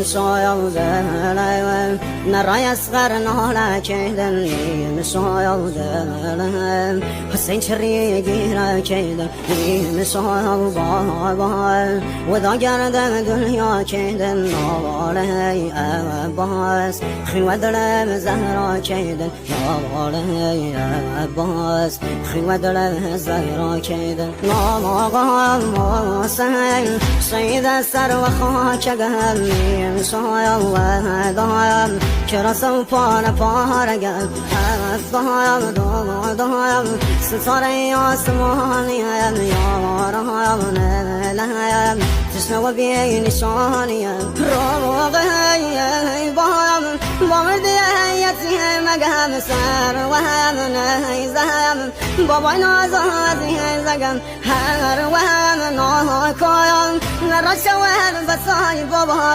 مسايا ذلك نرى يصغر نهلا كيدا مسايا ذلك حسين شريقي را كيدا مسايا بابا وذا قرد دنيا كيدا نوالي أباس خيوة دلم زهرا كيدا نوالي أباس خيوة دلم زهرا كيدا نوالي سيد السر وخاك قلبي مسايا الله دايم كرسو پار قلب دايم دايم ستاره آسمانی یا رایم نلایم تشنو بی نشانیم روغی بایم بامردی حیاتی مگم سر و هم نیزم بابای نازازی زگم هر و هم ناکایم نرشوه بسای بابا